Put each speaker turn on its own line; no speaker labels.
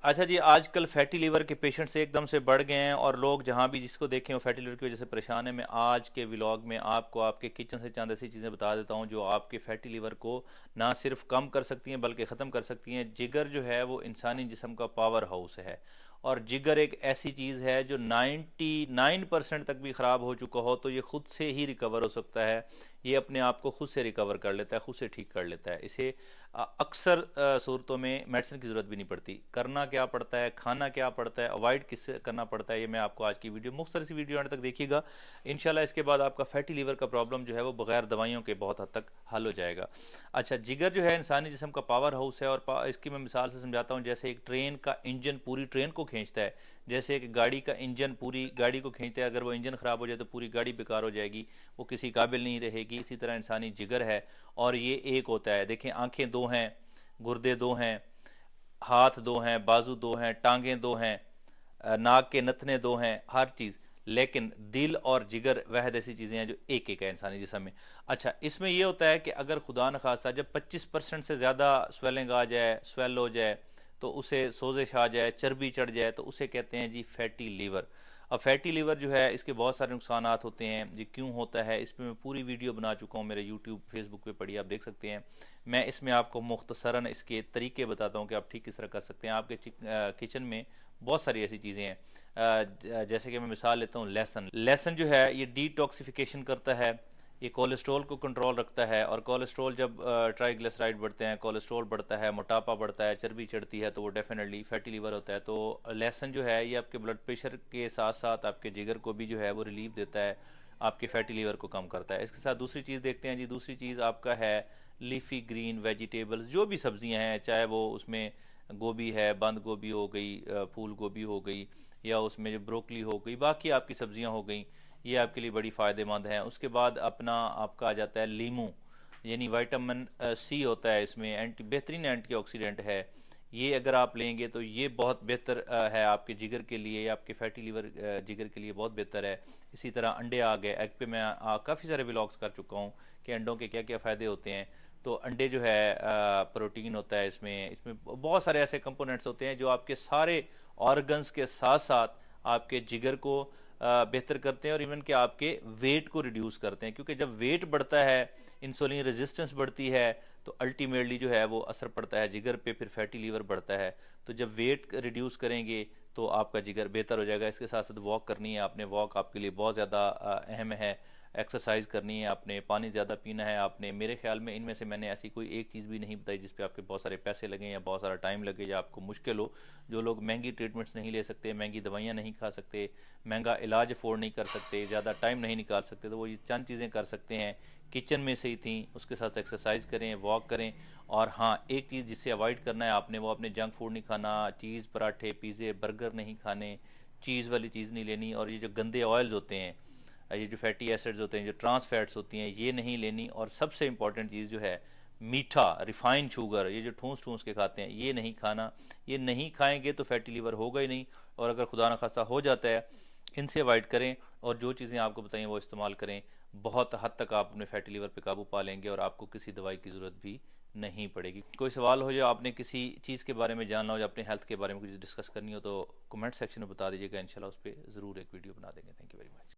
अच्छा जी, आजकल fatty liver के पेशेंट्स एकदम से बढ़ गए हैं और लोग जहां भी जिसको देखें वो फैटी लीवर की वजह से परेशान है। मैं आज के व्लॉग में आपको आपके किचन से चंद ऐसी चीज़ें बता देता हूं जो आपके फैटी लीवर को ना सिर्फ कम कर सकती हैं बल्कि ख़त्म कर सकती हैं। जिगर जो है वो इंसानी जिस्म का पावर हाउस है, और जिगर एक ऐसी चीज़ है जो 99% तक भी ख़राब हो चुका हो तो ये खुद से ही रिकवर हो सकता है। ये अपने आप को खुद से रिकवर कर लेता है, खुद से ठीक कर लेता है। इसे अक्सर सूरतों में मेडिसिन की जरूरत भी नहीं पड़ती। करना क्या पड़ता है, खाना क्या पड़ता है, अवॉइड किससे करना पड़ता है, ये मैं आपको आज की वीडियो मुख्तसर सी वीडियो अंत तक देखिएगा। इंशाल्लाह इसके बाद आपका फैटी लीवर का प्रॉब्लम जो है वो बगैर दवाइयों के बहुत हद तक हल हो जाएगा। अच्छा, जिगर जो है इंसानी जिस्म का पावर हाउस है, और इसकी मैं मिसाल से समझाता हूँ। जैसे एक ट्रेन का इंजन पूरी ट्रेन को खींचता है, जैसे एक गाड़ी का इंजन पूरी गाड़ी को खींचता है, अगर वो इंजन खराब हो जाए तो पूरी गाड़ी बेकार हो जाएगी, वो किसी काबिल नहीं रहेगी। इसी तरह इंसानी जिगर है, और ये एक होता है। देखें, आंखें दो हैं, गुर्दे दो हैं, हाथ दो हैं, बाजू दो हैं, टांगें दो हैं, नाक के नथने दो हैं, हर चीज। लेकिन दिल और जिगर वहद ऐसी चीजें हैं जो एक एक है इंसानी जिस्म में। अच्छा, इसमें यह होता है कि अगर खुदा न खास्ता जब 25% से ज्यादा स्वेलिंग आ जाए, स्वेल हो जाए, तो उसे सोजिश आ जाए, चर्बी चढ़ जाए, तो उसे कहते हैं जी फैटी लीवर। अब फैटी लीवर जो है इसके बहुत सारे नुकसान होते हैं जी। क्यों होता है, इस पर मैं पूरी वीडियो बना चुका हूँ, मेरे यूट्यूब फेसबुक पे पढ़िए, आप देख सकते हैं। मैं इसमें आपको मुख्तसरन इसके तरीके बताता हूँ कि आप ठीक किस तरह कर सकते हैं। आपके किचन में बहुत सारी ऐसी चीज़ें हैं, जैसे कि मैं मिसाल लेता हूँ, लहसुन। लहसुन जो है ये डिटॉक्सिफिकेशन करता है, ये कोलेस्ट्रॉल को कंट्रोल रखता है। और कोलेस्ट्रॉल जब ट्राइग्लिसराइड बढ़ते हैं, कोलेस्ट्रॉल बढ़ता है, मोटापा बढ़ता है, चर्बी चढ़ती है, तो वो डेफिनेटली फैटी लीवर होता है। तो लहसुन जो है ये आपके ब्लड प्रेशर के साथ साथ आपके जिगर को भी जो है वो रिलीफ देता है, आपके फैटी लीवर को कम करता है। इसके साथ दूसरी चीज़ देखते हैं जी। दूसरी चीज़ आपका है लीफी ग्रीन वेजिटेबल्स, जो भी सब्जियां हैं, चाहे वो उसमें गोभी है, बंद गोभी हो गई, फूल गोभी हो गई, या उसमें जो ब्रोकली हो गई, बाकी आपकी सब्जियां हो गई, ये आपके लिए बड़ी फ़ायदेमंद है। उसके बाद अपना आपका आ जाता है लीमू, यानी विटामिन सी होता है इसमें, बेहतरीन एंटीऑक्सीडेंट है। ये अगर आप लेंगे तो ये बहुत बेहतर है आपके जिगर के लिए, आपके फैटी लीवर जिगर के लिए बहुत बेहतर है। इसी तरह अंडे आ गए। एग पे मैं काफ़ी सारे व्लॉग्स कर चुका हूँ कि अंडों के क्या क्या फ़ायदे होते हैं। तो अंडे जो है प्रोटीन होता है इसमें, इसमें बहुत सारे ऐसे कंपोनेंट्स होते हैं जो आपके सारे ऑर्गन्स के साथ साथ आपके जिगर को बेहतर करते हैं, और इवन कि आपके वेट को रिड्यूस करते हैं। क्योंकि जब वेट बढ़ता है, इंसुलिन रेजिस्टेंस बढ़ती है, तो अल्टीमेटली जो है वो असर पड़ता है जिगर पे, फिर फैटी लीवर बढ़ता है। तो जब वेट रिड्यूस करेंगे तो आपका जिगर बेहतर हो जाएगा। इसके साथ साथ वॉक करनी है आपने, वॉक आपके लिए बहुत ज़्यादा अहम है। एक्सरसाइज करनी है आपने, पानी ज़्यादा पीना है आपने। मेरे ख्याल में इनमें से मैंने ऐसी कोई एक चीज़ भी नहीं बताई जिस पे आपके बहुत सारे पैसे लगे, या बहुत सारा टाइम लगे, या आपको मुश्किल हो। जो लोग महंगी ट्रीटमेंट्स नहीं ले सकते, महंगी दवाइयाँ नहीं खा सकते, महंगा इलाज अफोर्ड नहीं कर सकते, ज़्यादा टाइम नहीं निकाल सकते, तो वो ये चंद चीज़ें कर सकते हैं, किचन में से ही थी। उसके साथ एक्सरसाइज करें, वॉक करें। और हाँ, एक चीज़ जिससे अवॉइड करना है आपने, वो अपने जंक फूड नहीं खाना, चीज़, पराठे, पिज़्ज़े, बर्गर नहीं खाने, चीज़ वाली चीज़ नहीं लेनी। और ये जो गंदे ऑयल्स होते हैं, ये जो फैटी एसिड्स होते हैं, जो ट्रांस फैट्स होती हैं, ये नहीं लेनी। और सबसे इंपॉर्टेंट चीज़ जो है, मीठा, रिफाइंड शुगर, ये जो ठूस ठूस के खाते हैं, ये नहीं खाना। ये नहीं खाएंगे तो फैटी लीवर होगा ही नहीं, और अगर खुदा न खास्ता हो जाता है, इनसे अवॉइड करें। और जो चीज़ें आपको बताइए वो इस्तेमाल करें। बहुत हद तक आप अपने फैटी लीवर पे काबू पा लेंगे, और आपको किसी दवाई की ज़रूरत भी नहीं पड़ेगी। कोई सवाल हो, या आपने किसी चीज़ के बारे में जानना हो, या अपने हेल्थ के बारे में कुछ डिस्कस करनी हो, तो कमेंट सेक्शन में बता दीजिएगा। इंशाल्लाह उस पर ज़रूर एक वीडियो बना देंगे। Thank you very much.